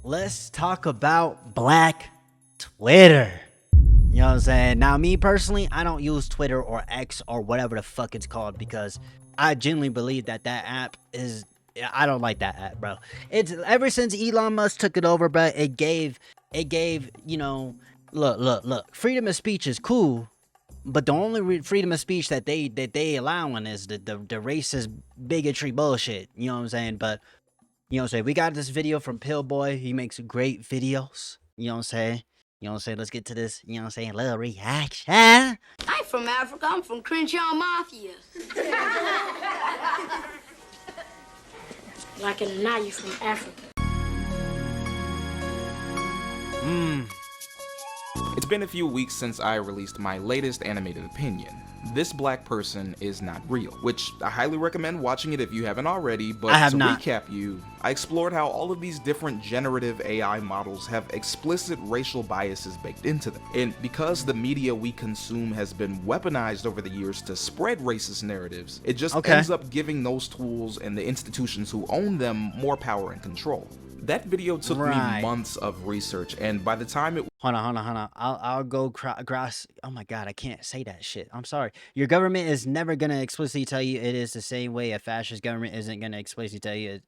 let's talk about Black Twitter. You know what I'm saying? Now, me personally, I don't use Twitter or X or whatever the fuck it's called because I genuinely believe that app is. I don't like that app, bro. It's ever since Elon Musk took it over, bro. It gave, you know, look. Freedom of speech is cool, but the only freedom of speech that they allowing is the racist bigotry bullshit. You know what I'm saying? But you know what I'm saying? We got this video from Pillboy. He makes great videos. You know what I'm saying? You know what I'm saying? Let's get to this, you know what I'm saying, little reaction. I'm from Africa. I'm from Crenshaw Mafia. Like a now you from Africa. It's been a few weeks since I released my latest animated opinion. This black person is not real, which I highly recommend watching it if you haven't already, but to recap you, I explored how all of these different generative AI models have explicit racial biases baked into them. And because the media we consume has been weaponized over the years to spread racist narratives, it just ends up giving those tools and the institutions who own them more power and control. That video took me months of research, and by the time it— Hold on. I'll go cross. Oh my god, I can't say that shit. I'm sorry. Your government is never gonna explicitly tell you it is the same way a fascist government isn't gonna explicitly tell you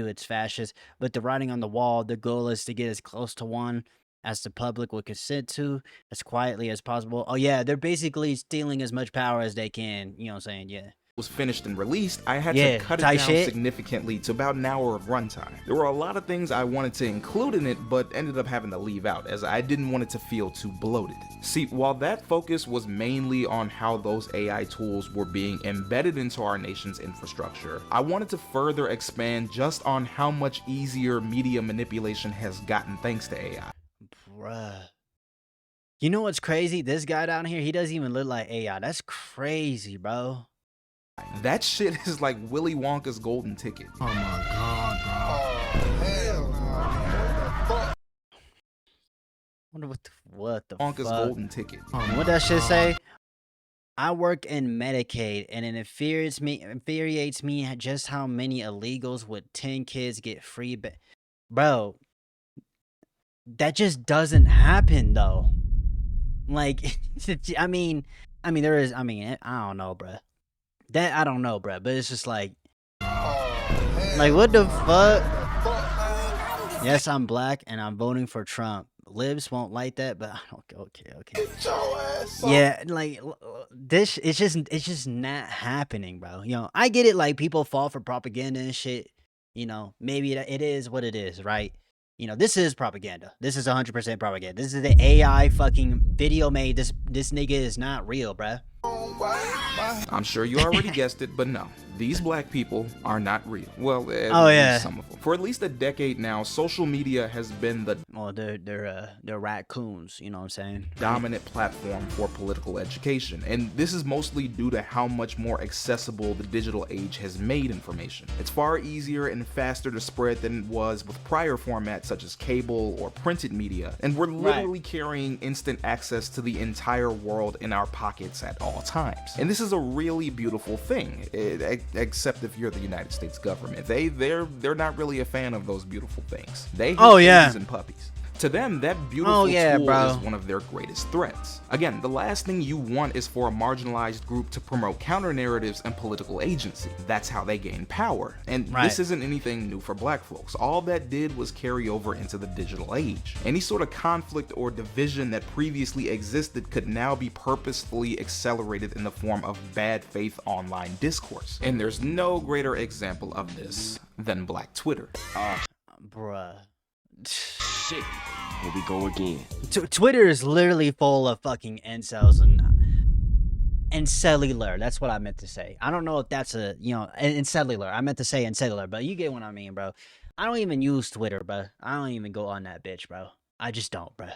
it's fascist. But the writing on the wall, the goal is to get as close to one as the public will consent to, as quietly as possible. Oh yeah, they're basically stealing as much power as they can. You know what I'm saying? Yeah. Was finished and released, I had to cut it down significantly to about an hour of runtime. There were a lot of things I wanted to include in it, but ended up having to leave out, as I didn't want it to feel too bloated. See, while that focus was mainly on how those AI tools were being embedded into our nation's infrastructure, I wanted to further expand just on how much easier media manipulation has gotten thanks to AI. Bruh. You know what's crazy? This guy down here, he doesn't even look like AI. That's crazy, bro. That shit is like Willy Wonka's golden ticket. Oh my god, bro. Oh, hell no. Wonder what the Wonka's fuck? golden ticket. What that shit say? I work in Medicaid, and it infuriates me just how many illegals with 10 kids get free. Bro, that just doesn't happen though. Like, I mean, there is. I don't know, bro. That I don't know, bro, but it's just like what the fuck? Yes, I'm black and I'm voting for Trump. Libs won't like that, but okay. Yeah, like this, it's just not happening, bro. You know, I get it. Like people fall for propaganda and shit. You know, maybe it is what it is, right? You know, this is propaganda. This is 100% propaganda. This is the AI fucking video made. This nigga is not real, bruh. I'm sure you already guessed it, but no. These black people are not real. Well, at least some of them. For at least a decade now, social media has been the they're raccoons, you know what I'm saying? Dominant platform for political education. And this is mostly due to how much more accessible the digital age has made information. It's far easier and faster to spread than it was with prior formats such as cable or printed media. And we're literally carrying instant access to the entire world in our pockets at all times. And this is a really beautiful thing. Except if you're the United States government. They're not really a fan of those beautiful things. They hate babies and puppies. To them, that beautiful tool is one of their greatest threats. Again, the last thing you want is for a marginalized group to promote counter-narratives and political agency. That's how they gain power. And this isn't anything new for black folks. All that did was carry over into the digital age. Any sort of conflict or division that previously existed could now be purposefully accelerated in the form of bad faith online discourse. And there's no greater example of this than Black Twitter. Bruh. Shit, here we go again. Twitter is literally full of fucking incels and cellular. That's what I meant to say. I don't know if that's in cellular. I meant to say in cellular, but you get what I mean, bro. I don't even use Twitter, bro. I don't even go on that bitch, bro. I just don't, bro.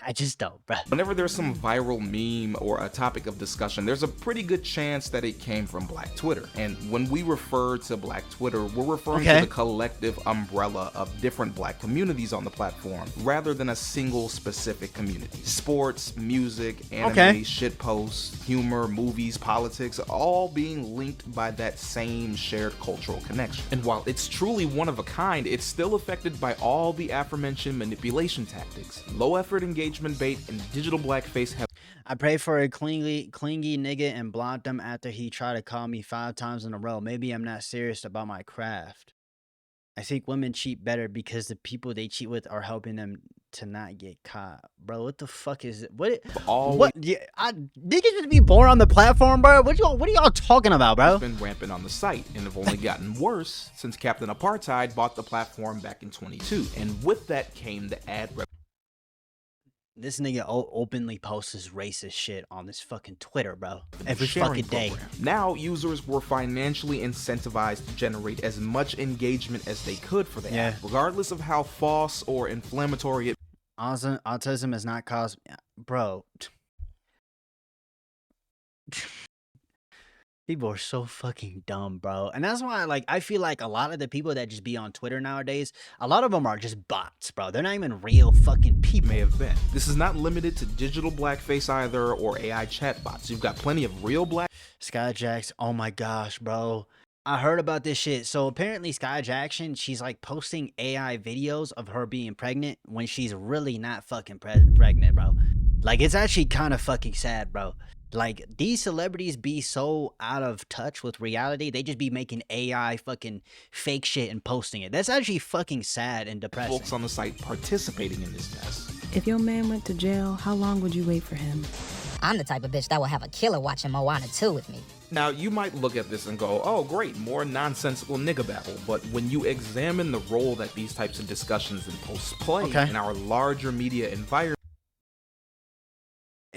I just don't, bro. Whenever there's some viral meme or a topic of discussion, there's a pretty good chance that it came from Black Twitter. And when we refer to Black Twitter, we're referring to the collective umbrella of different Black communities on the platform, rather than a single specific community. Sports, music, anime, shitposts, humor, movies, politics, all being linked by that same shared cultural connection. And while it's truly one of a kind, it's still affected by all the aforementioned manipulation tactics. Low effort engagement bait and digital blackface have. I prayed for a clingy nigga and blocked him after he tried to call me 5 times in a row. Maybe I'm not serious about my craft. I think women cheat better because the people they cheat with are helping them to not get caught. Bro, what the fuck is it? What? Yeah, niggas just be born on the platform, bro. What are y'all talking about, bro? It's been rampant on the site and have only gotten worse since Captain Apartheid bought the platform back in 22. And with that came the ad This nigga openly posts his racist shit on this fucking Twitter, bro. Every sharing fucking day. program. Now, users were financially incentivized to generate as much engagement as they could for the app, regardless of how false or inflammatory it. Autism is not caused, bro. People are so fucking dumb, bro. And that's why, like, I feel like a lot of the people that just be on Twitter nowadays, a lot of them are just bots, bro. They're not even real fucking people. May have been. This is not limited to digital blackface either or AI chatbots. You've got plenty of real black. Skyjax, oh my gosh, bro. I heard about this shit. So apparently Sky Jackson, she's like posting AI videos of her being pregnant when she's really not fucking pregnant, bro. Like, it's actually kind of fucking sad, bro. Like, these celebrities be so out of touch with reality. They just be making AI fucking fake shit and posting it. That's actually fucking sad and depressing. Folks on the site participating in this mess. If your man went to jail, how long would you wait for him? I'm the type of bitch that will have a killer watching Moana 2 with me. Now, you might look at this and go, oh great, more nonsensical nigga babble, but when you examine the role that these types of discussions and posts play in our larger media environment,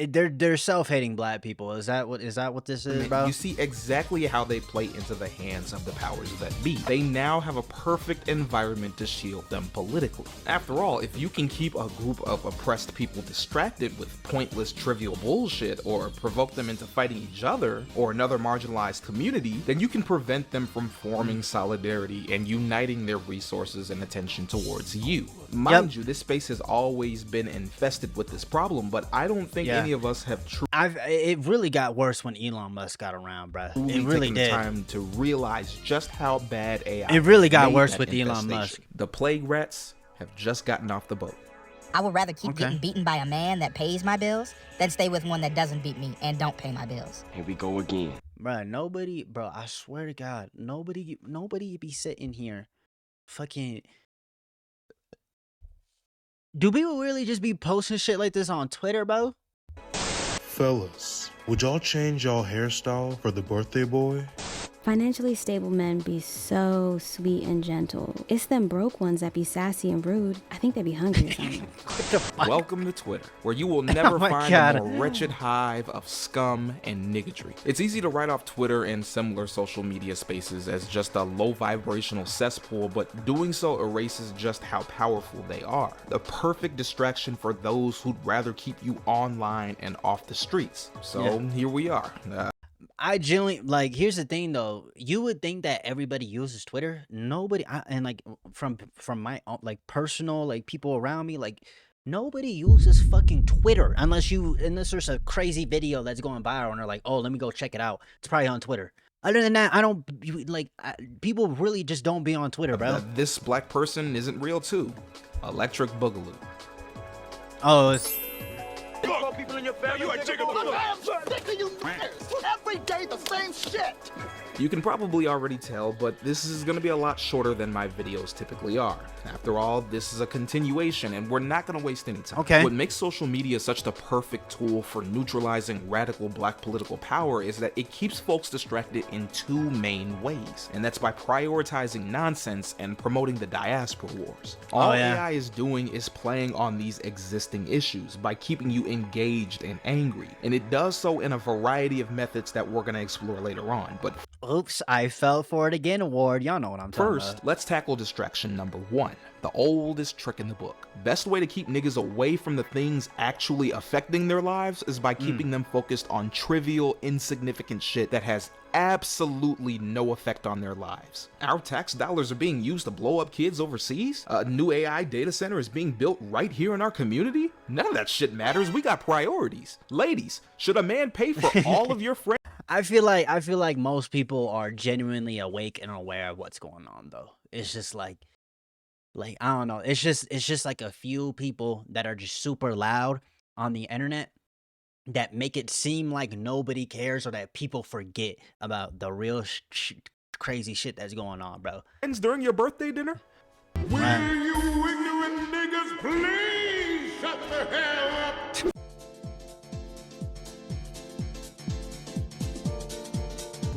they're self-hating black people. Is that what this is, bro? You see exactly how they play into the hands of the powers that be. They now have a perfect environment to shield them politically. After all, if you can keep a group of oppressed people distracted with pointless, trivial bullshit, or provoke them into fighting each other or another marginalized community, then you can prevent them from forming solidarity and uniting their resources and attention towards you. Mind you, this space has always been infested with this problem, but I don't think any of us have it really got worse when Elon Musk got around, bro. It really did. Time to realize just how bad AI. It really got worse with Elon Musk. The plague rats have just gotten off the boat. I would rather keep getting beaten by a man that pays my bills than stay with one that doesn't beat me and don't pay my bills. Here we go again. Bro, I swear to God, nobody be sitting here fucking. Do people really just be posting shit like this on Twitter, bro? Fellas, would y'all change y'all hairstyle for the birthday boy? Financially stable men be so sweet and gentle. It's them broke ones that be sassy and rude. I think they be hungry or something. What the fuck? Welcome to Twitter, where you will never find a more wretched hive of scum and niggotry. It's easy to write off Twitter and similar social media spaces as just a low vibrational cesspool, but doing so erases just how powerful they are. The perfect distraction for those who'd rather keep you online and off the streets. So here we are. I genuinely, like, here's the thing though. You would think that everybody uses Twitter. Nobody, and like from my like personal, like people around me, like nobody uses fucking Twitter unless there's a crazy video that's going viral and they're like, oh, let me go check it out. It's probably on Twitter. Other than that, I don't like people really just don't be on Twitter, bro. This black person isn't real too. Electric Boogaloo. Oh, it's. People in your family, you I'm sick of you every day the same shit. You can probably already tell, but this is going to be a lot shorter than my videos typically are. After all, this is a continuation, and we're not going to waste any time. What makes social media such the perfect tool for neutralizing radical black political power is that it keeps folks distracted in two main ways, and that's by prioritizing nonsense and promoting the diaspora wars. All AI is doing is playing on these existing issues by keeping you engaged and angry, and it does so in a variety of methods that we're going to explore later on. But Oops, I fell for it again award. Y'all know what I'm talking First, about. let's tackle distraction number 1, the oldest trick in the book. Best way to keep niggas away from the things actually affecting their lives is by keeping them focused on trivial, insignificant shit that has absolutely no effect on their lives. Our tax dollars are being used to blow up kids overseas? A new AI data center is being built right here in our community? None of that shit matters. We got priorities. Ladies, should a man pay for all of your friends? I feel like most people are genuinely awake and aware of what's going on though. It's just like I don't know. It's just like a few people that are just super loud on the internet that make it seem like nobody cares or that people forget about the real crazy shit that's going on, bro. During your birthday dinner? Right. You ignorant niggas, please shut the hell up.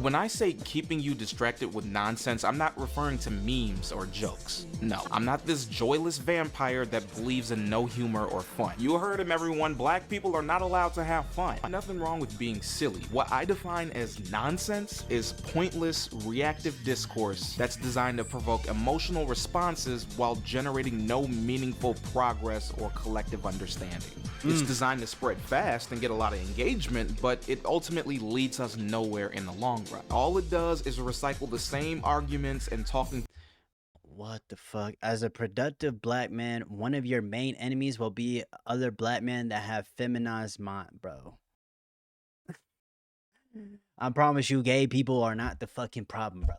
When I say keeping you distracted with nonsense, I'm not referring to memes or jokes. No, I'm not this joyless vampire that believes in no humor or fun. You heard him, everyone. Black people are not allowed to have fun. Nothing wrong with being silly. What I define as nonsense is pointless, reactive discourse that's designed to provoke emotional responses while generating no meaningful progress or collective understanding. It's designed to spread fast and get a lot of engagement, but it ultimately leads us nowhere in the long run. All it does is recycle the same arguments and talking. What the fuck? As a productive black man, one of your main enemies will be other black men that have feminized mind, bro. I promise you, gay people are not the fucking problem, bro.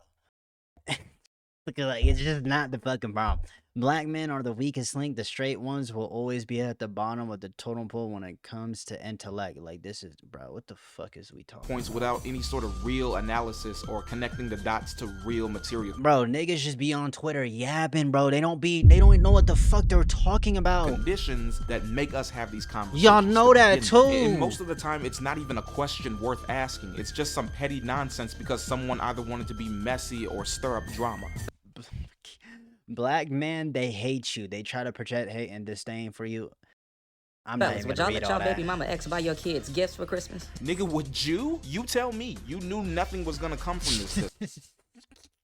Look at like it's just not the fucking problem. Black men are the weakest link. The straight ones will always be at the bottom of the totem pole when it comes to intellect. Like this is, bro. What the fuck is we talking? Points without any sort of real analysis or connecting the dots to real material. Bro, niggas just be on Twitter yapping, bro. They don't even know what the fuck they're talking about. Conditions that make us have these conversations. Y'all know that begin too. with. And most of the time, it's not even a question worth asking. It's just some petty nonsense because someone either wanted to be messy or stir up drama. Black men, they hate you. They try to project hate and disdain for you. I'm not even would gonna y'all read let all y'all baby that. mama ex buy your kids gifts for Christmas? Nigga, would you? You tell me. You knew nothing was gonna come from this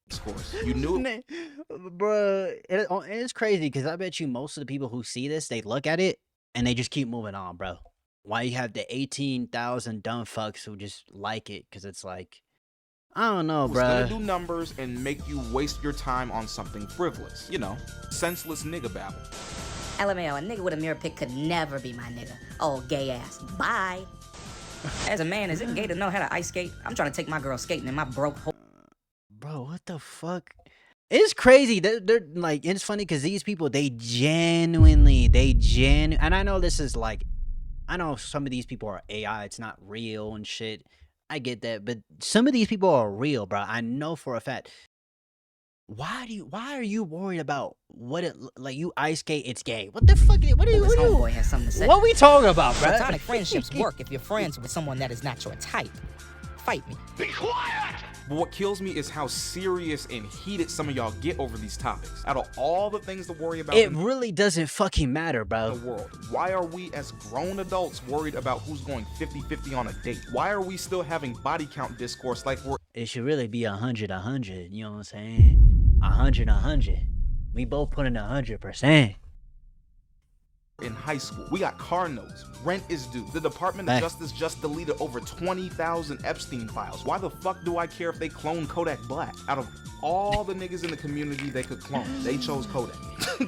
discourse. You knew it. Bruh, it's crazy because I bet you most of the people who see this, they look at it and they just keep moving on, bro. Why you have the 18,000 dumb fucks who just like it? Because it's like, I don't know, Was gonna bruh. do numbers and make you waste your time on something frivolous. You know, senseless nigga babble. LMAO, a nigga with a mirror pick could never be my nigga. Oh, gay ass. Bye. As a man, is it gay to know how to ice skate? I'm trying to take my girl skating in my broke hole. Bro, what the fuck? It's crazy. They're like, it's funny because these people, they genuinely, and I know this is like, I know some of these people are AI. It's not real and shit. I get that, but some of these people are real, bro. I know for a fact. Why are you worried about what it like? You ice skate, it's gay. What the fuck? What are you? His homeboy has something to say. What we talking about, bro? Platonic friendships work if you're friends with someone that is not your type. Fight me. Be quiet! But what kills me is how serious and heated some of y'all get over these topics. Out of all the things to worry about It really doesn't fucking matter, bro. in the world, why are we as grown adults worried about who's going 50-50 on a date? Why are we still having body count discourse like we're It should really be 100. You know what I'm saying? 100. We both put in 100%. in high school? We got car notes. Rent is due. The Department of Justice just deleted over 20,000 Epstein files. Why the fuck do I care if they clone Kodak Black? Out of all the niggas in the community they could clone, they chose Kodak.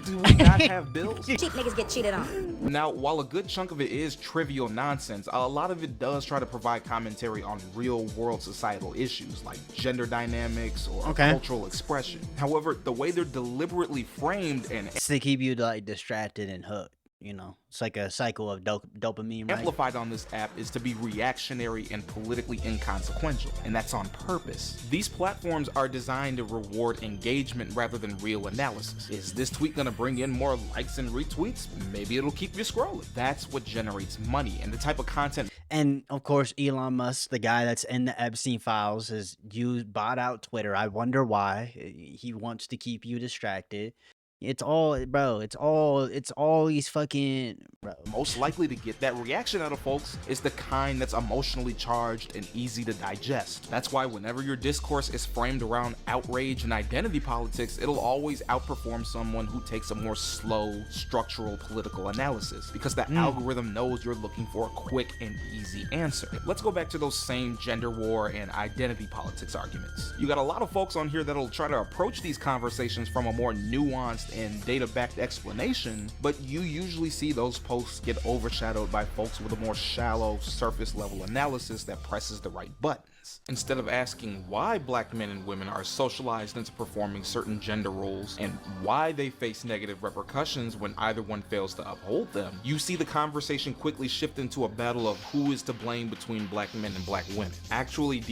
Do we not have bills? Cheap niggas get cheated on. Now, while a good chunk of it is trivial nonsense, a lot of it does try to provide commentary on real-world societal issues like gender dynamics or cultural expression. However, the way they're deliberately framed and it's to keep you like distracted and hooked. You know, it's like a cycle of dopamine. Right? Amplified on this app is to be reactionary and politically inconsequential, and that's on purpose. These platforms are designed to reward engagement rather than real analysis. Is this tweet gonna bring in more likes and retweets? Maybe it'll keep you scrolling. That's what generates money, and the type of content. And of course, Elon Musk, the guy that's in the Epstein files, has bought out Twitter. I wonder why. He wants to keep you distracted. It's all, bro. It's all these fucking most likely to get that reaction out of folks is the kind that's emotionally charged and easy to digest. That's why whenever your discourse is framed around outrage and identity politics, it'll always outperform someone who takes a more slow, structural political analysis, because that algorithm knows you're looking for a quick and easy answer. Let's go back to those same gender war and identity politics arguments. You got a lot of folks on here that'll try to approach these conversations from a more nuanced and data-backed explanation, but you usually see those posts get overshadowed by folks with a more shallow, surface-level analysis that presses the right buttons. Instead of asking why black men and women are socialized into performing certain gender roles and why they face negative repercussions when either one fails to uphold them, you see the conversation quickly shift into a battle of who is to blame between black men and black women. Actually,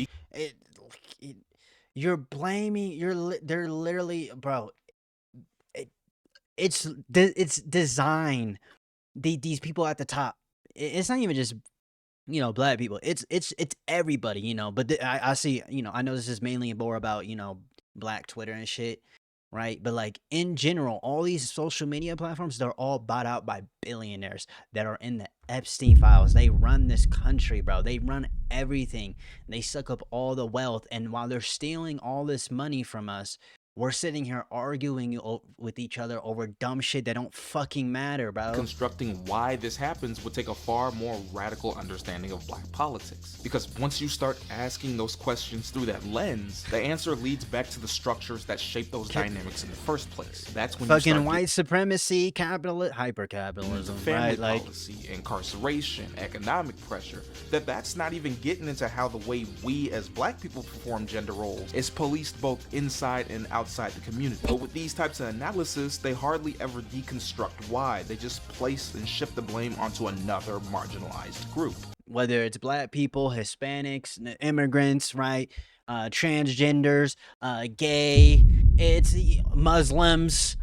you're blaming. They're literally, bro. It's design. These people at the top. It's not even just black people. It's everybody. But I see. I know this is mainly more about black Twitter and shit, right? But like in general, all these social media platforms, they're all bought out by billionaires that are in the Epstein files. They run this country, bro. They run everything. They suck up all the wealth, and while they're stealing all this money from us, we're sitting here arguing with each other over dumb shit that don't fucking matter, bro. Constructing why this happens would take a far more radical understanding of black politics. Because once you start asking those questions through that lens, the answer leads back to the structures that shape those dynamics in the first place. That's when fucking you start white supremacy, hyper-capitalism, family right? policy, incarceration, economic pressure. That's not even getting into how the way we as black people perform gender roles is policed both inside and outside the community. But with these types of analysis, they hardly ever deconstruct why. They just place and shift the blame onto another marginalized group. Whether it's black people, Hispanics, immigrants, right? Transgenders, gay, it's Muslims,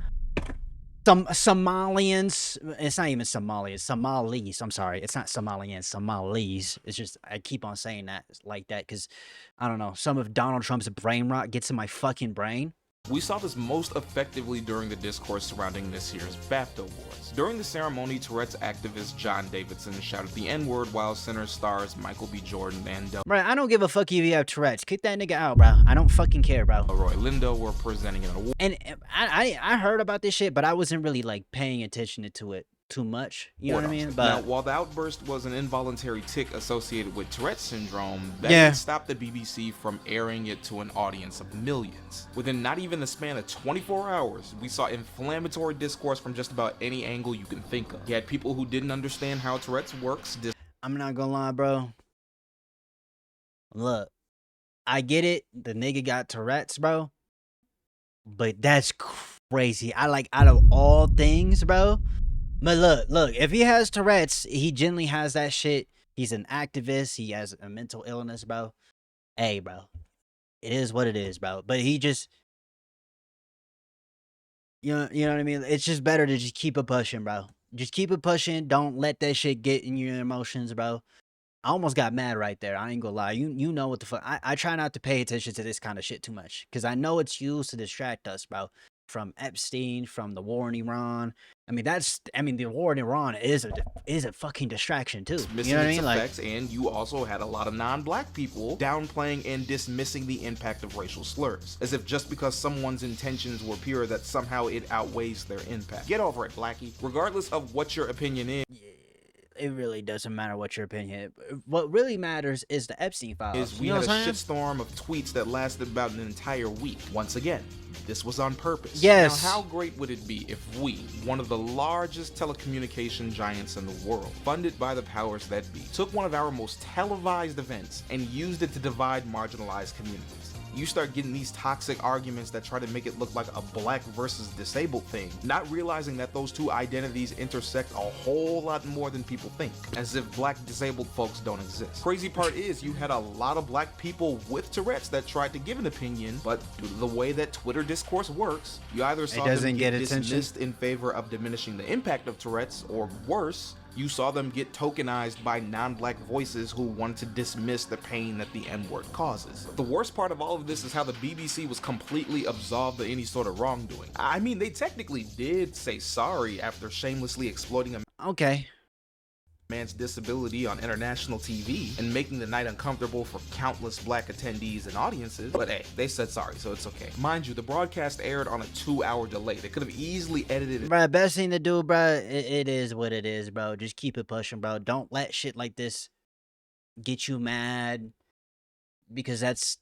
some Somalians. It's not even Somalia, Somalis. I'm sorry. It's not Somalians, Somalis. It's just, I keep on saying that like that because, I don't know, some of Donald Trump's brain rot gets in my fucking brain. We saw this most effectively during the discourse surrounding this year's BAFTA Awards. During the ceremony, Tourette's activist John Davidson shouted the N-word while center stars Michael B. Jordan and Bro, I don't give a fuck if you have Tourette's. Kick that nigga out, bro. I don't fucking care, bro. Roy Lindo were presenting an award. And I heard about this shit, but I wasn't really like paying attention to it too much. You know what I mean? But now, while the outburst was an involuntary tic associated with Tourette's syndrome, that didn't stop the BBC from airing it to an audience of millions. Within not even the span of 24 hours, we saw inflammatory discourse from just about any angle you can think of. You had people who didn't understand how Tourette's works. I'm not gonna lie, bro. Look, I get it. The nigga got Tourette's, bro. But that's crazy. I like, out of all things, bro. But look, if he has Tourette's, he genuinely has that shit. He's an activist. He has a mental illness, bro. Hey, bro. It is what it is, bro. But he just, you know what I mean? It's just better to just keep it pushing, bro. Just keep it pushing. Don't let that shit get in your emotions, bro. I almost got mad right there. I ain't gonna lie. You know what the fuck. I try not to pay attention to this kind of shit too much. Because I know it's used to distract us, bro. From Epstein, from the war in Iran. I mean, the war in Iran is a fucking distraction too. You know what I mean? Effects, and you also had a lot of non-black people downplaying and dismissing the impact of racial slurs, as if just because someone's intentions were pure that somehow it outweighs their impact. Get over it, Blackie. Regardless of what your opinion is. It really doesn't matter what your opinion is. What really matters is the Epstein files. We had a shitstorm of tweets that lasted about an entire week. Once again, this was on purpose. Yes. Now, how great would it be if we, one of the largest telecommunication giants in the world, funded by the powers that be, took one of our most televised events and used it to divide marginalized communities? You start getting these toxic arguments that try to make it look like a black versus disabled thing, not realizing that those two identities intersect a whole lot more than people think, as if black disabled folks don't exist. Crazy part is, you had a lot of black people with Tourette's that tried to give an opinion, but due to the way that Twitter discourse works, you either saw them get dismissed in favor of diminishing the impact of Tourette's, or worse, you saw them get tokenized by non-black voices who wanted to dismiss the pain that the N-word causes. The worst part of all of this is how the BBC was completely absolved of any sort of wrongdoing. I mean, they technically did say sorry after shamelessly exploiting a... Okay, man's disability on international TV and making the night uncomfortable for countless black attendees and audiences. But hey, they said sorry, so it's okay. Mind you, the broadcast aired on a 2-hour delay. They could have easily edited it. Bruh, best thing to do, bruh, it is what it is, bro. Just keep it pushing, bro. Don't let shit like this get you mad, because that's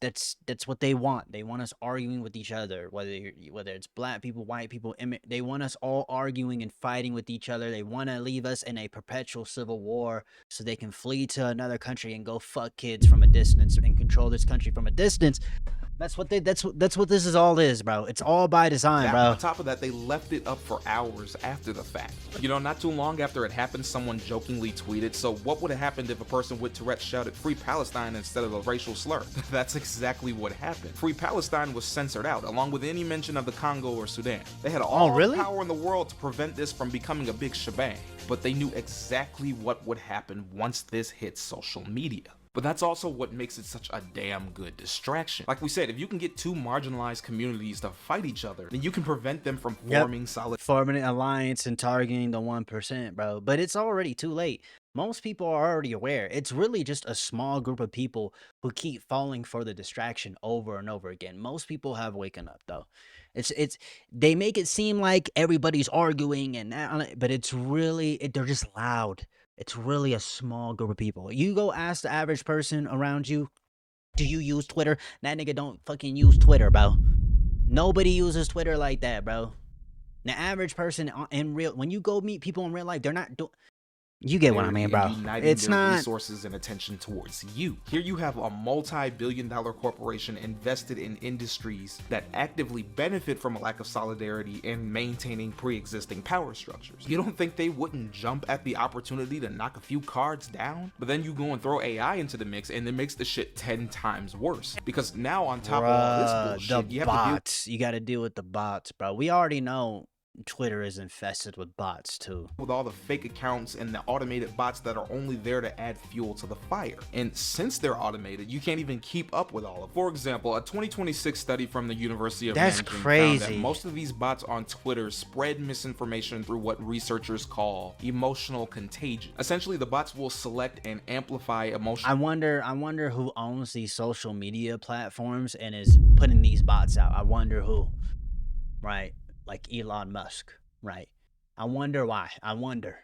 what they want. They want us arguing with each other, whether it's black people, white people. They want us all arguing and fighting with each other. They want to leave us in a perpetual civil war so they can flee to another country and go fuck kids from a distance and control this country from a distance. That's what this is all is, bro. It's all by design, bro. On top of that, they left it up for hours after the fact. You know, not too long after it happened, someone jokingly tweeted, so what would have happened if a person with Tourette's shouted "Free Palestine" instead of a racial slur? That's exactly what happened. Free Palestine was censored out, along with any mention of the Congo or Sudan. They had all the power in the world to prevent this from becoming a big shebang, but they knew exactly what would happen once this hit social media. But that's also what makes it such a damn good distraction. Like we said, if you can get two marginalized communities to fight each other, then you can prevent them from forming an alliance and targeting the 1%, bro. But it's already too late. Most people are already aware. It's really just a small group of people who keep falling for the distraction over and over again. Most people have waken up, though. They make it seem like everybody's arguing but it's really they're just loud. It's really a small group of people. You go ask the average person around you, do you use Twitter? That nigga don't fucking use Twitter, bro. Nobody uses Twitter like that, bro. The average person when you go meet people in real life, they're not doing. You get what I mean, bro. It's not resources and attention towards you. Here you have a multi-billion-dollar corporation invested in industries that actively benefit from a lack of solidarity and maintaining pre-existing power structures. You don't think they wouldn't jump at the opportunity to knock a few cards down? But then you go and throw AI into the mix, and it makes the shit 10 times worse. Because now on top of all this bullshit, you have you got to deal with the bots, bro. We already know Twitter is infested with bots too. With all the fake accounts and the automated bots that are only there to add fuel to the fire. And since they're automated, you can't even keep up with all of them. For example, a 2026 study from the University of Michigan found that most of these bots on Twitter spread misinformation through what researchers call emotional contagion. Essentially, the bots will select and amplify emotion. I wonder who owns these social media platforms and is putting these bots out. I wonder who. Right. Like Elon Musk, right? I wonder why. I wonder.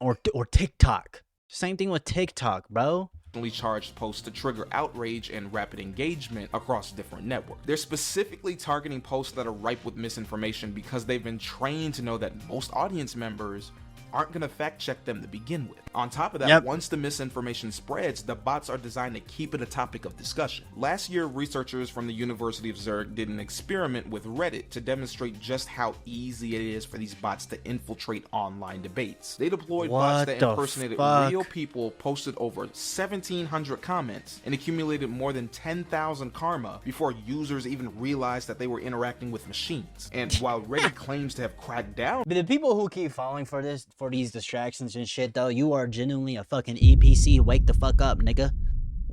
Or TikTok. Same thing with TikTok, bro. Charged posts to trigger outrage and rapid engagement across different networks. They're specifically targeting posts that are ripe with misinformation because they've been trained to know that most audience members aren't going to fact check them to begin with. On top of that, once the misinformation spreads, the bots are designed to keep it a topic of discussion. Last year, researchers from the University of Zurich did an experiment with Reddit to demonstrate just how easy it is for these bots to infiltrate online debates. They deployed bots that impersonated real people, posted over 1,700 comments, and accumulated more than 10,000 karma before users even realized that they were interacting with machines. And while Reddit claims to have cracked down, but the people who keep falling for these distractions and shit, though, you are genuinely a fucking EPC. Wake the fuck up, nigga.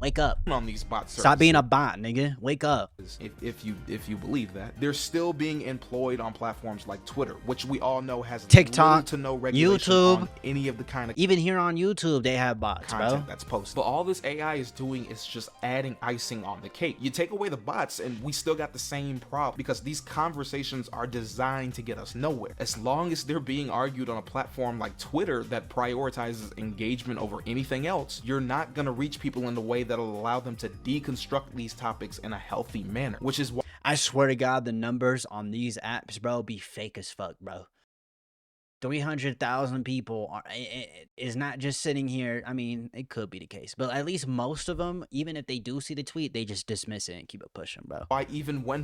Wake up. On these bot services. Stop being a bot, nigga. Wake up. If you believe that, they're still being employed on platforms like Twitter, which we all know has TikTok, to no regulation YouTube, on any of the kind of even here on YouTube they have bots, content bro. That's posted. But all this AI is doing is just adding icing on the cake. You take away the bots, and we still got the same problem because these conversations are designed to get us nowhere. As long as they're being argued on a platform like Twitter that prioritizes engagement over anything else, you're not gonna reach people in the way that'll allow them to deconstruct these topics in a healthy manner, which is why I swear to God, the numbers on these apps, bro, be fake as fuck, bro. 300,000 people is not just sitting here. I mean, it could be the case, but at least most of them, even if they do see the tweet, they just dismiss it and keep it pushing, bro. Why even when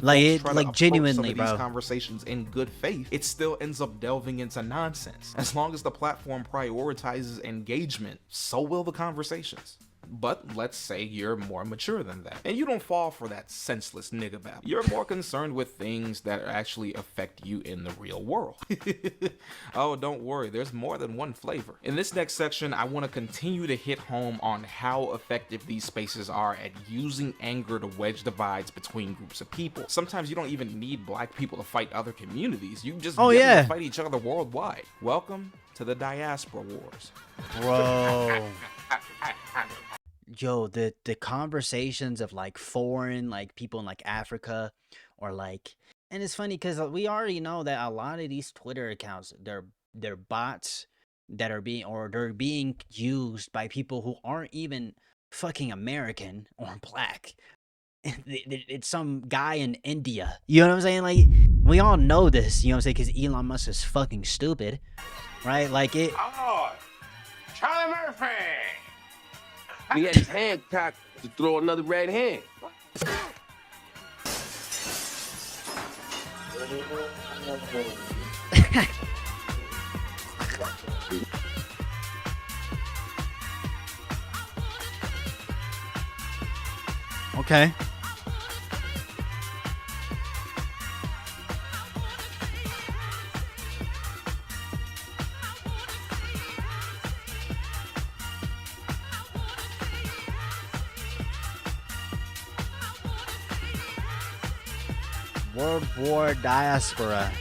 genuinely, some of these conversations in good faith, it still ends up delving into nonsense. As long as the platform prioritizes engagement, so will the conversations. But let's say you're more mature than that, and you don't fall for that senseless nigga babble. You're more concerned with things that actually affect you in the real world. Oh, don't worry, there's more than one flavor. In this next section, I want to continue to hit home on how effective these spaces are at using anger to wedge divides between groups of people. Sometimes you don't even need black people to fight other communities. You just get them to fight each other worldwide. Welcome to the diaspora wars. Bro. Yo, the conversations of like foreign, like people in like Africa or like, and it's funny because we already know that a lot of these Twitter accounts, they're bots that are they're being used by people who aren't even fucking American or black. It's some guy in India. You know what I'm saying? Like, we all know this, you know what I'm saying? Because Elon Musk is fucking stupid, right? Like it. Oh, Charlie Murphy. He had his hand cocked to throw another red hand. Okay. World War Diaspora.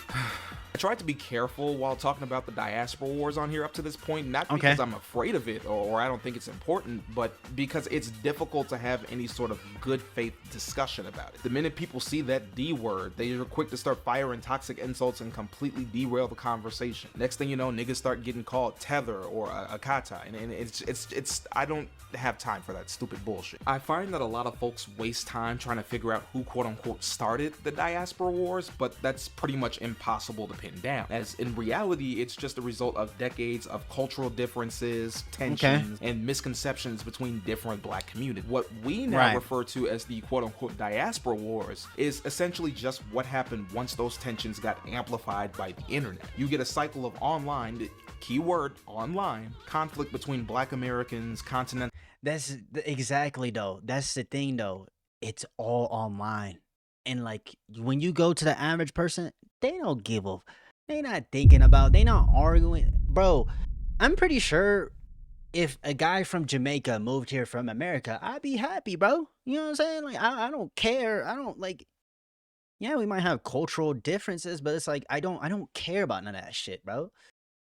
I tried to be careful while talking about the diaspora wars on here up to this point, not because I'm afraid of it or I don't think it's important, but because it's difficult to have any sort of good faith discussion about it. The minute people see that D word, they are quick to start firing toxic insults and completely derail the conversation. Next thing you know, niggas start getting called tether or a kata, and it's I don't have time for that stupid bullshit. I find that a lot of folks waste time trying to figure out who quote unquote started the diaspora wars, but that's pretty much impossible to pin down, as in reality it's just a result of decades of cultural differences, tensions, and misconceptions between different black communities. What we now refer to as the quote-unquote diaspora wars is essentially just what happened once those tensions got amplified by the internet. You get a cycle of online, keyword online, conflict between black Americans, continental. That's exactly though. That's the thing though. It's all online. And like when you go to the average person, they don't give a, they not thinking about, they not arguing. Bro, I'm pretty sure if a guy from Jamaica moved here from America, I'd be happy, bro. You know what I'm saying? Like I don't care. I don't like, yeah, we might have cultural differences, but it's like I don't care about none of that shit, bro.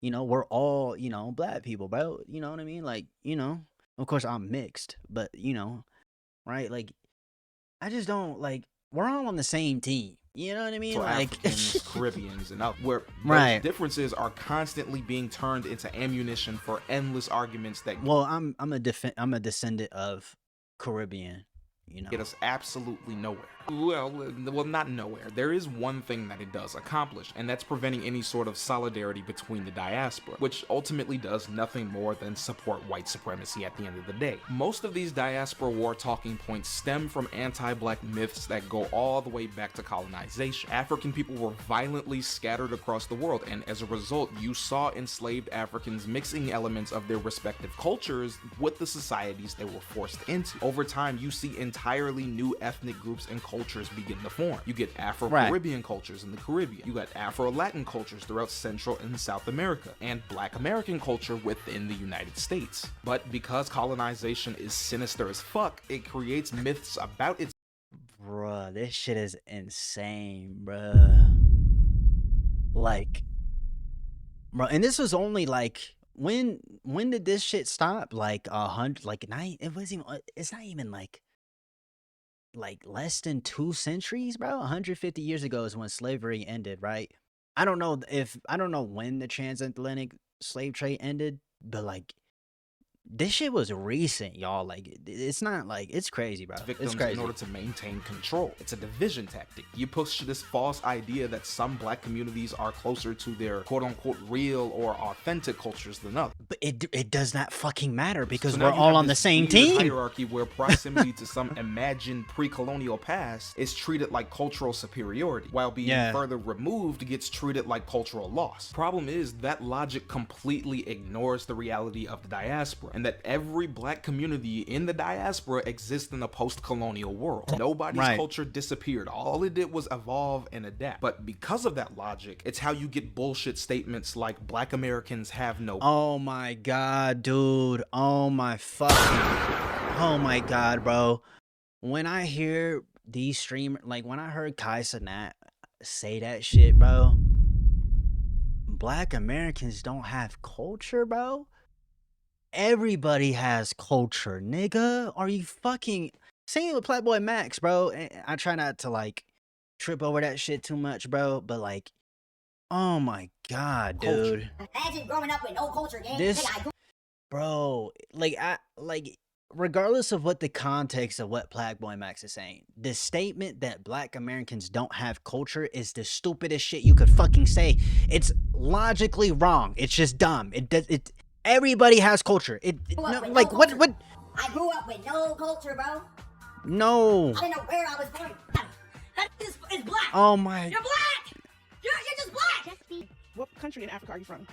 You know, we're all, you know, black people, bro. You know what I mean? Like, you know, of course I'm mixed, but you know, right? Like I just don't like, we're all on the same team. You know what I mean? So like Africans, Caribbeans, and where those differences are constantly being turned into ammunition for endless arguments that. Well, I'm a descendant of Caribbean. You know, get us absolutely nowhere. Well, not nowhere. There is one thing that it does accomplish, and that's preventing any sort of solidarity between the diaspora, which ultimately does nothing more than support white supremacy at the end of the day. Most of these diaspora war talking points stem from anti-black myths that go all the way back to colonization. African people were violently scattered across the world, and as a result, you saw enslaved Africans mixing elements of their respective cultures with the societies they were forced into. Over time, you see entirely new ethnic groups and cultures begin to form. You get Afro-Caribbean cultures in the Caribbean. You got Afro-Latin cultures throughout Central and South America, and Black American culture within the United States. But because colonization is sinister as fuck, it creates myths about its. Bruh, this shit is insane, bruh. Like, bro, and this was only like, when did this shit stop? Like 100, like it wasn't even, it's not even like less than 2 centuries, bro. 150 years ago is when slavery ended, right? I don't know when the transatlantic slave trade ended, but like this shit was recent, y'all. Like it's not like, it's crazy, bro. Victims it's crazy. In order to maintain control. It's a division tactic. You push this false idea that some black communities are closer to their quote-unquote real or authentic cultures than others. But it does not fucking matter because we're all on the same team. Hierarchy where proximity to some imagined pre-colonial past is treated like cultural superiority, while being further removed gets treated like cultural loss. Problem is that logic completely ignores the reality of the diaspora, and that every black community in the diaspora exists in a post-colonial world. Nobody's culture disappeared. All it did was evolve and adapt. But because of that logic, it's how you get bullshit statements like black Americans have no. Oh my god, dude. Oh my god, bro. When I hear these streamers, like when I heard Kai Cenat say that shit, bro, Black Americans don't have culture, bro. Everybody has culture, nigga. Are you fucking... Same with Playboy Max, bro. I try not to, like, trip over that shit too much, bro. But, like, oh my god, dude. Imagine growing up with no culture, gang. This... Bro, like, regardless of what the context of what Playboy Max is saying, the statement that Black Americans don't have culture is the stupidest shit you could fucking say. It's logically wrong. It's just dumb. Everybody has culture. Like, what? I grew up with no culture, bro. No. I didn't know where I was born. That is black. Oh my. You're black. You're just black. What country in Africa are you from?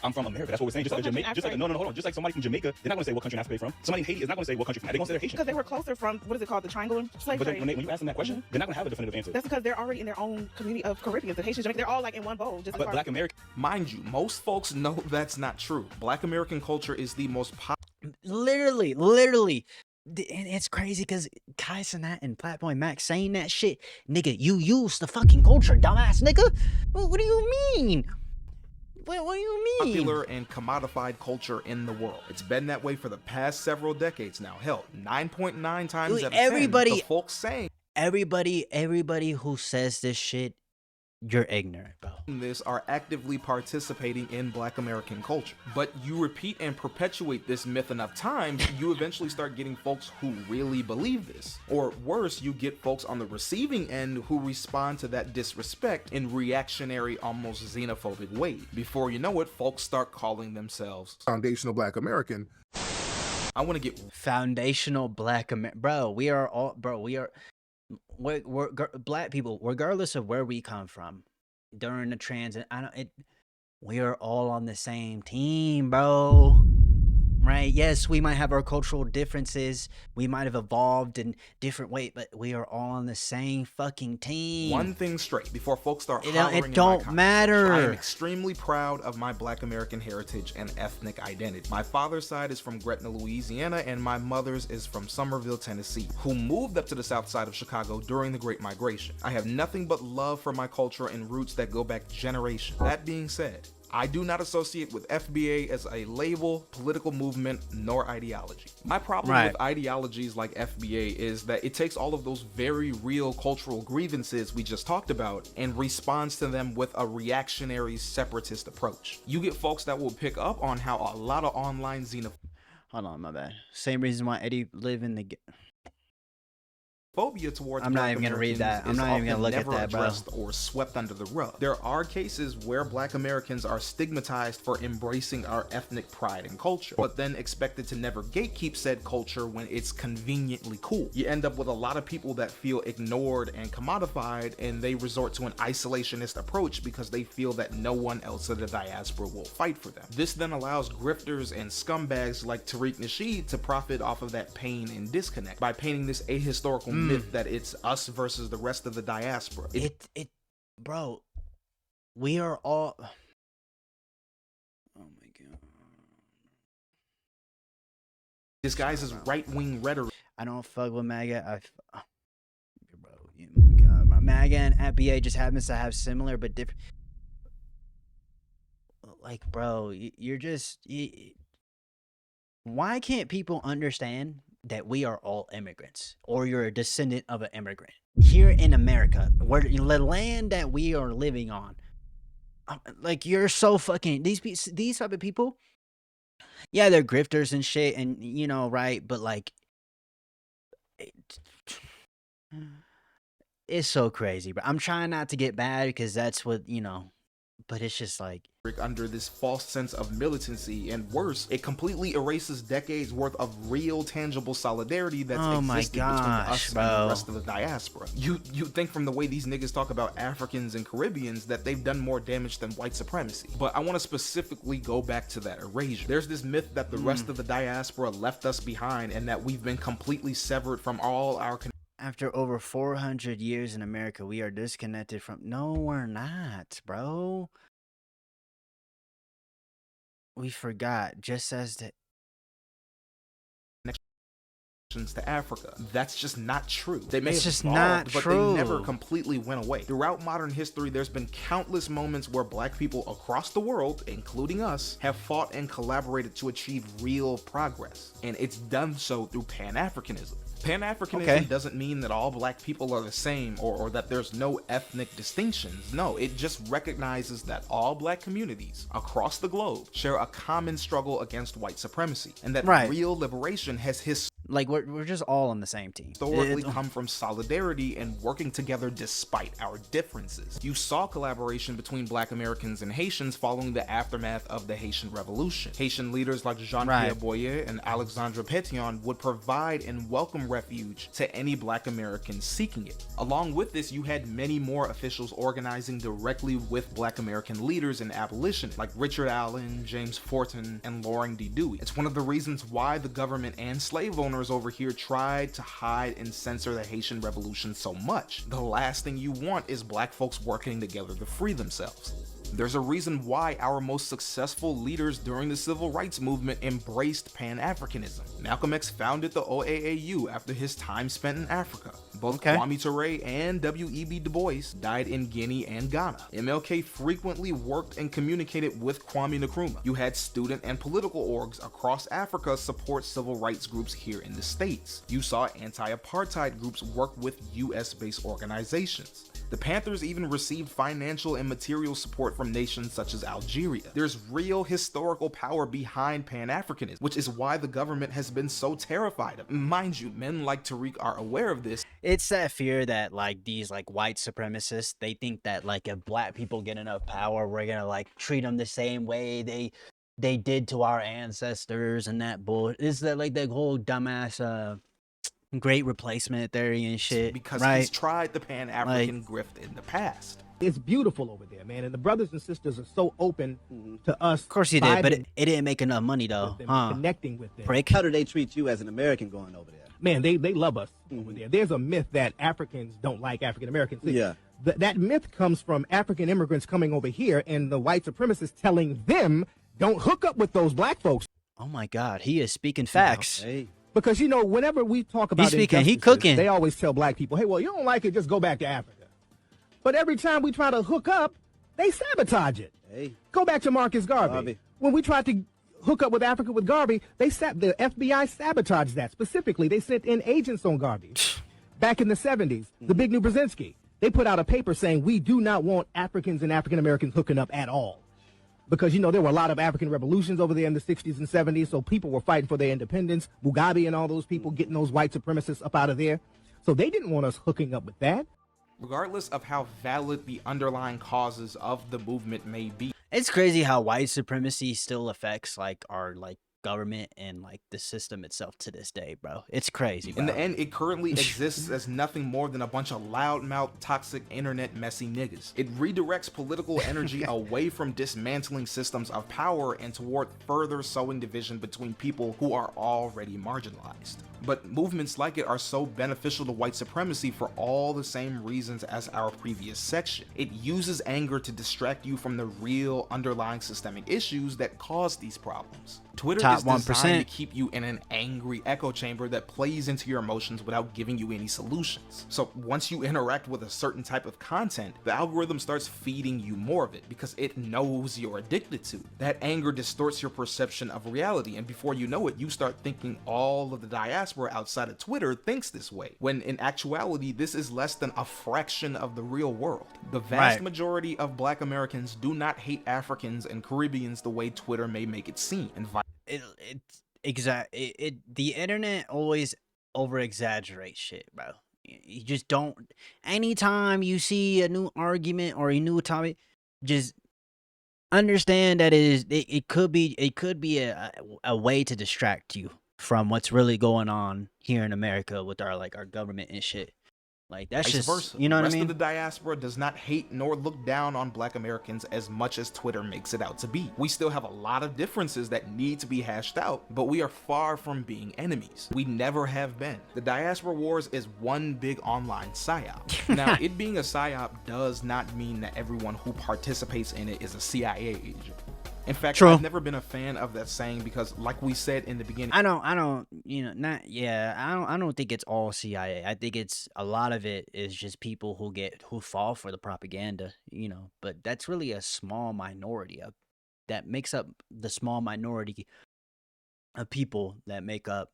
I'm from America. That's what we're saying. Just like Jamaica. Hold on. Just like somebody from Jamaica, they're not going to say what country in Africa they're from. Somebody in Haiti is not going to say what country. They're going to say they're Haitian. Because they were closer from, what is it called, the triangle slave But trade. when you ask them that question, they're not going to have a definitive answer. That's because they're already in their own community of Caribbeans, the Haitians, Jamaican. They're all like in one bowl. Just but Black American, mind you, most folks know that's not true. Black American culture is the most literally. And it's crazy because Kai Cenat and Playboy Max saying that shit, nigga. You use the fucking culture, dumbass nigga. What do you mean? What do you mean? Popular and commodified culture in the world. It's been that way for the past several decades now. Hell, 9.9 times out of 10, the folks saying everybody who says this shit, you're ignorant, bro. This are actively participating in Black American culture. But you repeat and perpetuate this myth enough times, you eventually start getting folks who really believe this. Or worse, you get folks on the receiving end who respond to that disrespect in reactionary, almost xenophobic ways. Before you know it, folks start calling themselves foundational Black American. I want to get foundational Black American. Bro, we are all, we're Black people, regardless of where we come from during the transit. We are all on the same team, bro. Right? Yes, we might have our cultural differences. We might have evolved in different ways, but we are all on the same fucking team. One thing straight before folks start hollering it don't matter. I am extremely proud of my Black American heritage and ethnic identity. My father's side is from Gretna, Louisiana, and my mother's is from Somerville, Tennessee, who moved up to the south side of Chicago during the Great Migration. I have nothing but love for my culture and roots that go back generations. That being said, I do not associate with FBA as a label, political movement, nor ideology. My problem with ideologies like FBA is that it takes all of those very real cultural grievances we just talked about and responds to them with a reactionary separatist approach. You get folks that will pick up on how a lot of online xenophobia. Hold on, my bad. Same reason why Eddie live in the... Phobia towards I'm not even gonna read that. I'm not even gonna look at that, bro. Or swept under the rug. There are cases where Black Americans are stigmatized for embracing our ethnic pride and culture, but then expected to never gatekeep said culture when it's conveniently cool. You end up with a lot of people that feel ignored and commodified, and they resort to an isolationist approach because they feel that no one else in the diaspora will fight for them. This then allows grifters and scumbags like Tariq Nasheed to profit off of that pain and disconnect by painting this ahistorical myth that it's us versus the rest of the diaspora. Bro, we are all... Oh my god. Disguises right-wing rhetoric. I don't fuck with MAGA. Bro, oh my god. My MAGA and FBA just happens to have similar but different... Like, bro, you're just... Why can't people understand that we are all immigrants, or you're a descendant of an immigrant here in America, where the land that we are living on? Like, you're so fucking these type of people. Yeah, they're grifters and shit, and you know, right? But like, it's so crazy. But I'm trying not to get bad because that's what But it's just like under this false sense of militancy, and worse, it completely erases decades worth of real tangible solidarity that's existed between us and the rest of the diaspora. You think from the way these niggas talk about Africans and Caribbeans that they've done more damage than white supremacy. But I want to specifically go back to that erasure. There's this myth that the rest of the diaspora left us behind and that we've been completely severed from all our after over 400 years in America, we are disconnected from... No, we're not, bro. We forgot, just as the... to Africa. That's just not true. They may It's have just evolved, not but true. they never completely went away. Throughout modern history, there's been countless moments where black people across the world, including us, have fought and collaborated to achieve real progress. And it's done so through Pan-Africanism. Pan-Africanism doesn't mean that all black people are the same or that there's no ethnic distinctions. No, it just recognizes that all black communities across the globe share a common struggle against white supremacy, and that real liberation has like we're just all on the same team. Historically come from solidarity and working together despite our differences. You saw collaboration between black Americans and Haitians following the aftermath of the Haitian Revolution. Haitian leaders like Jean-Pierre Boyer and Alexandre Pétion would provide and welcome refuge to any black Americans seeking it. Along with this, you had many more officials organizing directly with black American leaders in abolition, like Richard Allen, James Forten, and Loring D. Dewey. It's one of the reasons why the government and slave owners over here tried to hide and censor the Haitian Revolution so much. The last thing you want is black folks working together to free themselves. There's a reason why our most successful leaders during the civil rights movement embraced Pan-Africanism. Malcolm X founded the OAAU after his time spent in Africa. Both Kwame Ture and W.E.B. Du Bois died in Guinea and Ghana. MLK frequently worked and communicated with Kwame Nkrumah. You had student and political orgs across Africa support civil rights groups here in the States. You saw anti-apartheid groups work with US-based organizations. The Panthers even received financial and material support from nations such as Algeria. There's real historical power behind Pan-Africanism, which is why the government has been so terrified of it. Mind you, men like Tariq are aware of this. It's that fear that like these like white supremacists, they think that like if black people get enough power, we're gonna like treat them the same way they did to our ancestors and that bull. It's that like the whole dumbass great replacement theory and shit. Because he's tried the Pan-African grift in the past. It's beautiful over there, man, and the brothers and sisters are so open to us. Of course he did, but it didn't make enough money though, connecting with them. Prick. How do they treat you as an American going over there? Man, they love us over there. There's a myth that Africans don't like African Americans. Yeah. That myth comes from African immigrants coming over here and the white supremacists telling them, don't hook up with those black folks. Oh my God, he is speaking facts. Hey. Because, you know, whenever we talk about he cooking. They always tell black people, hey, well, you don't like it, just go back to Africa. But every time we try to hook up, they sabotage it. Hey. Go back to Marcus Garvey. When we tried to hook up with Africa with Garvey, the FBI sabotaged that. Specifically, they sent in agents on Garvey. Back in the 70s, the Big New Brzezinski, they put out a paper saying we do not want Africans and African Americans hooking up at all. Because, you know, there were a lot of African revolutions over there in the 60s and 70s, so people were fighting for their independence. Mugabe and all those people getting those white supremacists up out of there. So they didn't want us hooking up with that. Regardless of how valid the underlying causes of the movement may be. It's crazy how white supremacy still affects like our like government and like the system itself to this day, bro. It's crazy, bro. In the end, it currently exists as nothing more than a bunch of loudmouth, toxic, internet messy niggas. It redirects political energy away from dismantling systems of power and toward further sowing division between people who are already marginalized. But movements like it are so beneficial to white supremacy for all the same reasons as our previous section. It uses anger to distract you from the real underlying systemic issues that cause these problems. Twitter is designed to keep you in an angry echo chamber that plays into your emotions without giving you any solutions. So once you interact with a certain type of content, the algorithm starts feeding you more of it because it knows you're addicted to. That anger distorts your perception of reality, and before you know it, you start thinking all of the diaspora outside of Twitter thinks this way, when in actuality, this is less than a fraction of the real world. The vast majority of Black Americans do not hate Africans and Caribbeans the way Twitter may make it seem. And the internet always over exaggerates shit, bro. You just don't. Anytime you see a new argument or a new topic, just understand that it could be a way to distract you from what's really going on here in America with our government and shit. Like that's vice just versa. You know what I mean? The mean? rest of the diaspora does not hate nor look down on Black Americans as much as Twitter makes it out to be. We still have a lot of differences that need to be hashed out, but we are far from being enemies. We never have been. The diaspora wars is one big online psyop. Now, it being a psyop does not mean that everyone who participates in it is a CIA agent. In fact, True. I've never been a fan of that saying because, like we said in the beginning, I don't, I don't think it's all CIA. I think it's a lot of it is just people who fall for the propaganda, but that's really a small minority that makes up the small minority of people that make up,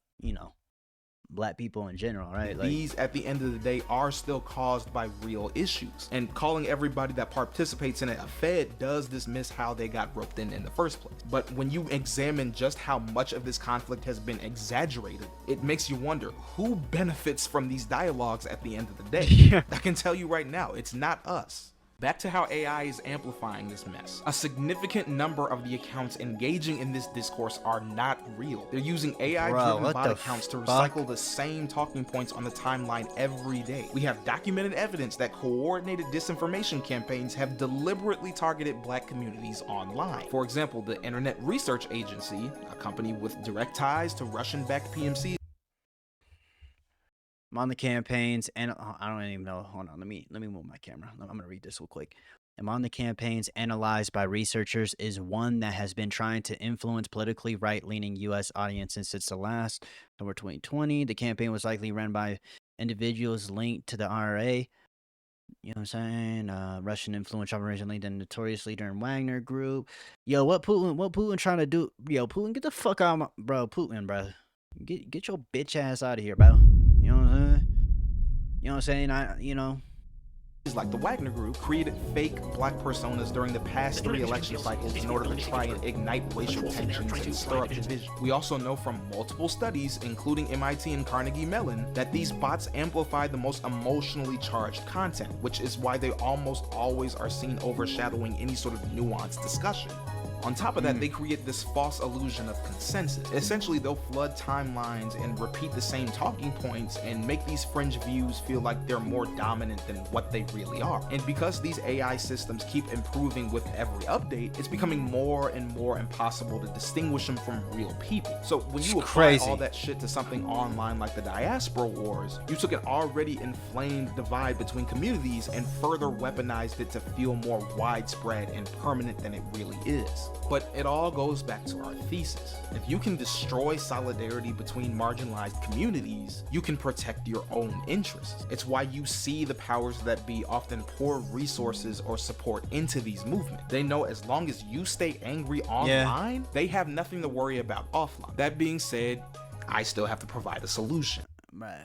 black people in general, right? Like, these at the end of the day are still caused by real issues, and calling everybody that participates in it a Fed does dismiss how they got roped in the first place. But when you examine just how much of this conflict has been exaggerated, it makes you wonder who benefits from these dialogues at the end of the day. I can tell you right now, it's not us. Back to how AI is amplifying this mess. A significant number of the accounts engaging in this discourse are not real. They're using AI-driven bot accounts to recycle the same talking points on the timeline every day. We have documented evidence that coordinated disinformation campaigns have deliberately targeted black communities online. For example, the Internet Research Agency, a company with direct ties to Russian-backed PMCs, I'm on the campaigns, and I don't even know. Hold on, let me move my camera. I'm gonna read this real quick. I'm on the campaigns analyzed by researchers is one that has been trying to influence politically right-leaning U.S. audiences since the last October 2020. The campaign was likely run by individuals linked to the IRA. You know what I'm saying? Russian influence operation linked to notorious leader in Wagner Group. Yo, what Putin trying to do? Yo, Putin, get the fuck out of my Putin, bro. Get your bitch ass out of here, bro. You know what I'm saying? You know what I'm saying? like the Wagner Group created fake black personas during the past 3 election cycles in order to try and ignite racial tensions and stir up division. We also know from multiple studies, including MIT and Carnegie Mellon, that these bots amplify the most emotionally charged content, which is why they almost always are seen overshadowing any sort of nuanced discussion. On top of that, they create this false illusion of consensus. Essentially, they'll flood timelines and repeat the same talking points and make these fringe views feel like they're more dominant than what they really are. And because these AI systems keep improving with every update, it's becoming more and more impossible to distinguish them from real people. So when you apply all that shit to something online like the diaspora wars, you took an already inflamed divide between communities and further weaponized it to feel more widespread and permanent than it really is. But it all goes back to our thesis. If you can destroy solidarity between marginalized communities, you can protect your own interests. It's why you see the powers that be often pour resources or support into these movements. They know as long as you stay angry online, they have nothing to worry about offline. That being said, I still have to provide a solution. Right.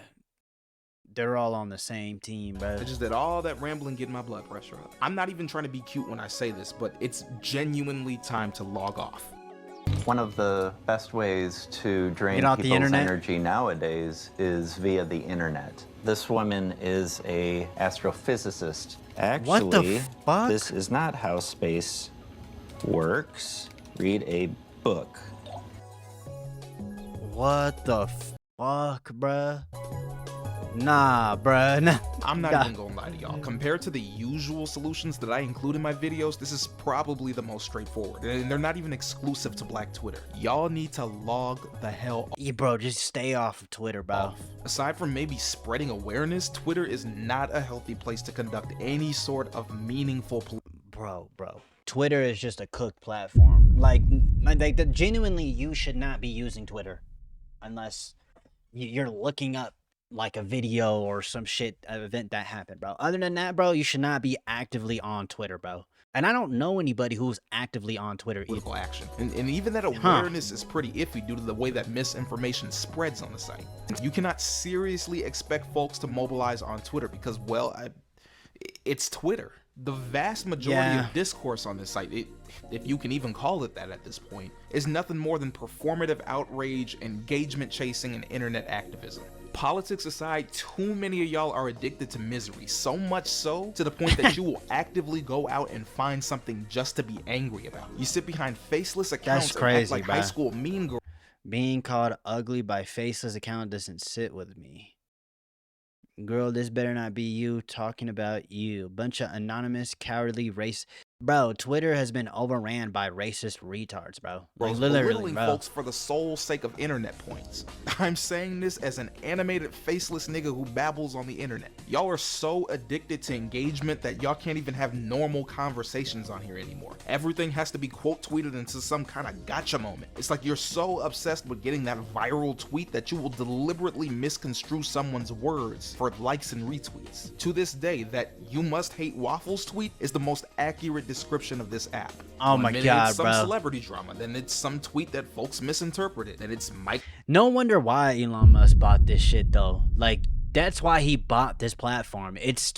They're all on the same team, bro. I just did all that rambling getting my blood pressure up. I'm not even trying to be cute when I say this, but it's genuinely time to log off. One of the best ways to drain people's energy nowadays is via the internet. This woman is an astrophysicist. Actually, what the fuck? This is not how space works. Read a book. What the fuck, bruh? Nah, bruh. Nah. I'm not even gonna lie to y'all. Compared to the usual solutions that I include in my videos, this is probably the most straightforward. And they're not even exclusive to Black Twitter. Y'all need to log the hell off. Yeah, bro, just stay off of Twitter, bro. Aside from maybe spreading awareness, Twitter is not a healthy place to conduct any sort of meaningful Bro. Twitter is just a cooked platform. Like genuinely, you should not be using Twitter unless you're looking up like a video or some shit, an event that happened, bro. Other than that, bro, you should not be actively on Twitter, bro. And I don't know anybody who's actively on Twitter. Political action. And even that awareness is pretty iffy due to the way that misinformation spreads on the site. You cannot seriously expect folks to mobilize on Twitter because, well, it's Twitter. The vast majority of discourse on this site, if you can even call it that at this point, is nothing more than performative outrage, engagement chasing, and internet activism. Politics aside, too many of y'all are addicted to misery, so much so to the point that you will actively go out and find something just to be angry about. You sit behind faceless accounts and act like high school mean girls. Being called ugly by faceless account doesn't sit with me. Girl, this better not be you talking about you. Bunch of anonymous, cowardly, Bro, Twitter has been overran by racist retards, bro. Like, Belittling literally, bro. folks for the sole sake of internet points. I'm saying this as an animated, faceless nigga who babbles on the internet. Y'all are so addicted to engagement that y'all can't even have normal conversations on here anymore. Everything has to be quote tweeted into some kind of gotcha moment. It's like you're so obsessed with getting that viral tweet that you will deliberately misconstrue someone's words for likes and retweets. To this day, that "you must hate waffles" tweet is the most accurate description of this app. Oh my God, it's some bro. celebrity drama, then it's some tweet that folks misinterpreted, then it's Mike. No wonder why Elon Musk bought this shit though. Like, that's why he bought this platform. It's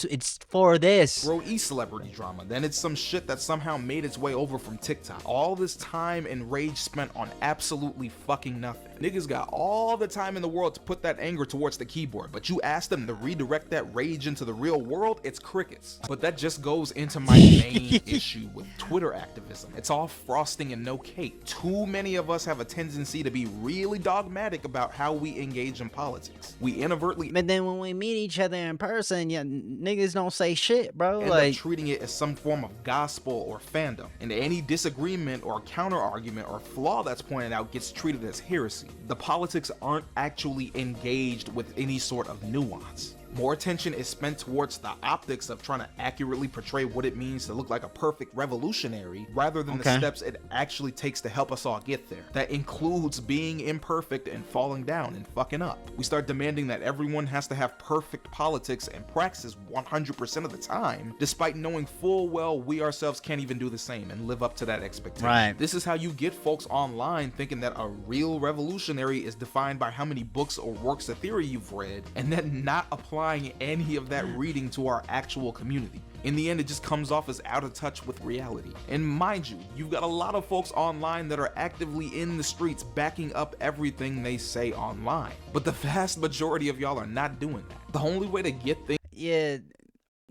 for this. Bro, celebrity drama. Then it's some shit that somehow made its way over from TikTok. All this time and rage spent on absolutely fucking nothing. Niggas got all the time in the world to put that anger towards the keyboard, but you ask them to redirect that rage into the real world, it's crickets. But that just goes into my main issue with Twitter activism. It's all frosting and no cake. Too many of us have a tendency to be really dogmatic about how we engage in politics. We inadvertently, but then when we meet each other in person, yeah, niggas don't say shit, bro. end Like, up treating it as some form of gospel or fandom, and any disagreement or counter argument or flaw that's pointed out gets treated as heresy. The politics aren't actually engaged with any sort of nuance. More attention is spent towards the optics of trying to accurately portray what it means to look like a perfect revolutionary, rather than the steps it actually takes to help us all get there. That includes being imperfect and falling down and fucking up. We start demanding that everyone has to have perfect politics and praxis 100% of the time, despite knowing full well we ourselves can't even do the same and live up to that expectation. Right. This is how you get folks online thinking that a real revolutionary is defined by how many books or works of theory you've read, and then not applying any of that reading to our actual community. In the end, it just comes off as out of touch with reality. And mind you, you've got a lot of folks online that are actively in the streets backing up everything they say online. But the vast majority of y'all are not doing that. The only way to get things, yeah,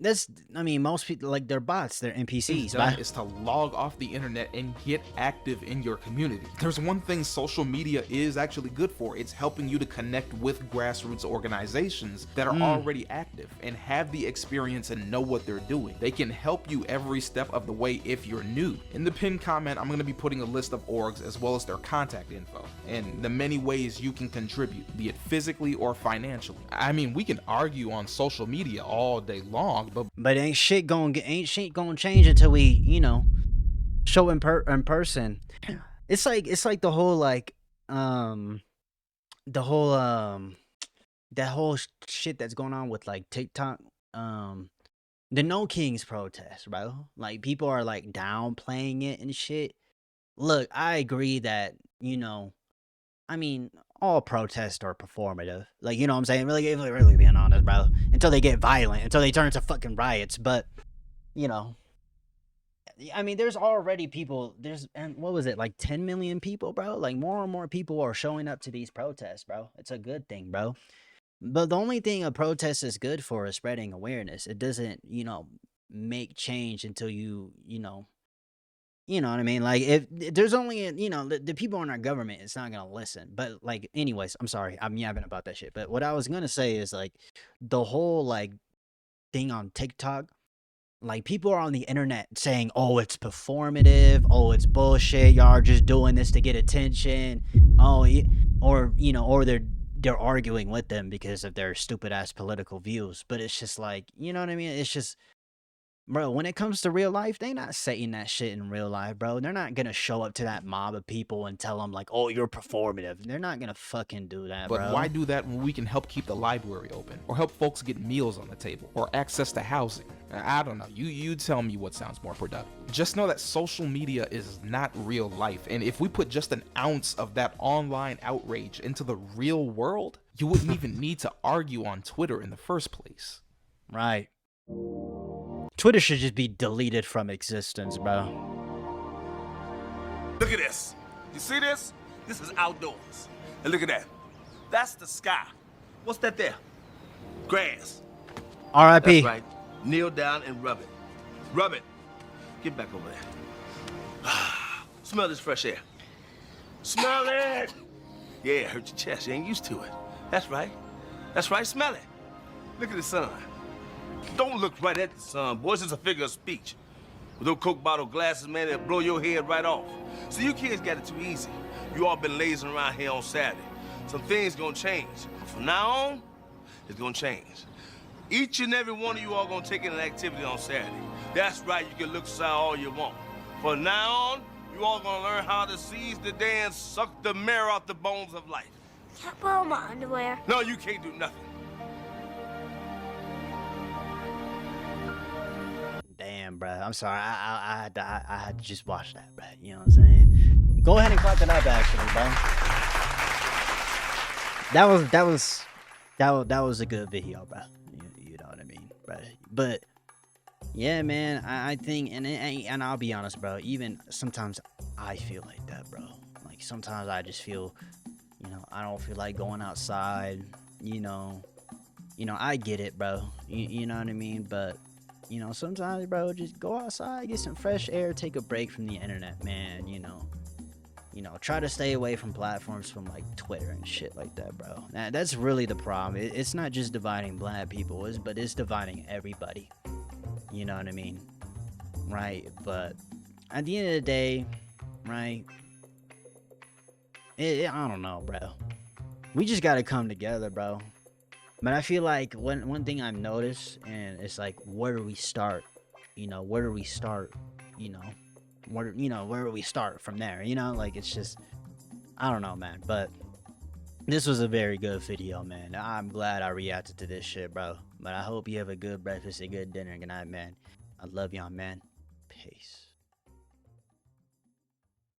that's, I mean, most people, like, they're bots, they're NPCs, right? is to log off the internet and get active in your community. There's one thing social media is actually good for. It's helping you to connect with grassroots organizations that are already active and have the experience and know what they're doing. They can help you every step of the way if you're new. In the pinned comment, I'm going to be putting a list of orgs as well as their contact info and the many ways you can contribute, be it physically or financially. I mean, we can argue on social media all day long, but ain't shit gonna change until we, you know, show in person. It's like the whole that whole shit that's going on with like TikTok, the No Kings protest, bro. Like, people are like downplaying it and shit. Look, I agree that, you know, I mean, all protests are performative. Like, you know what I'm saying? Really being honest, bro. Until they get violent, until they turn into fucking riots. But, you know, I mean, there's already people, and what was it, like 10 million people, bro? Like, more and more people are showing up to these protests, bro. It's a good thing, bro. But the only thing a protest is good for is spreading awareness. It doesn't, you know, make change until you know what I mean? Like, if there's only, you know, the people in our government, it's not gonna listen. But, like, anyways, I'm sorry, I'm yapping about that shit. But what I was gonna say is, like, the whole, like, thing on TikTok, like, people are on the internet saying, oh, it's performative, oh, it's bullshit, y'all are just doing this to get attention, oh, or, you know, or they're arguing with them because of their stupid ass political views. But it's just like, you know what I mean? It's just, bro, when it comes to real life, they not saying that shit in real life, bro. They're not gonna show up to that mob of people and tell them, like, oh, you're performative. They're not gonna fucking do that, but bro. why do that when we can help keep the library open, or help folks get meals on the table, or access to housing? I don't know. You tell me what sounds more productive. Just know that social media is not real life, and if we put just an ounce of that online outrage into the real world, you wouldn't even need to argue on Twitter in the first place. Right. Twitter should just be deleted from existence, bro. Look at this. You see this? This is outdoors. And look at that. That's the sky. What's that there? Grass. R.I.P. That's right. Kneel down and rub it. Rub it. Get back over there. Smell this fresh air. Smell it. Yeah, it hurt your chest. You ain't used to it. That's right. That's right. Smell it. Look at the sun. Don't look right at the sun, boys. It's a figure of speech. With those Coke bottle glasses, man, they'll blow your head right off. So you kids got it too easy. You all been lazing around here on Saturday. Some things gonna change. From now on, it's gonna change. Each and every one of you all gonna take in an activity on Saturday. That's right, you can look sour all you want. From now on, you all gonna learn how to seize the day and suck the marrow out the bones of life. Can I borrow my underwear? No, you can't do nothing. Damn, bro. I'm sorry. I had to just watch that, bro. You know what I'm saying? Go ahead and clap it up, actually, bro. That was a good video, bro. You know what I mean, bro. But yeah, man, I think, and I'll be honest, bro. Even sometimes I feel like that, bro. Like sometimes I just feel, you know, I don't feel like going outside. You know, I get it, bro. You know what I mean, but. You know, sometimes, bro, just go outside, get some fresh air, take a break from the internet, man. You know, try to stay away from platforms from like Twitter and shit like that, bro. That's really the problem. It's not just dividing black people, but it's dividing everybody. You know what I mean? Right? But at the end of the day, right? I don't know, bro. We just gotta come together, bro. But I feel like one thing I've noticed, and it's like, where do we start? You know, where do we start? You know, where do we start from there? You know, like it's just, I don't know, man. But this was a very good video, man. I'm glad I reacted to this shit, bro. But I hope you have a good breakfast, a good dinner, good night, man. I love y'all, man. Peace.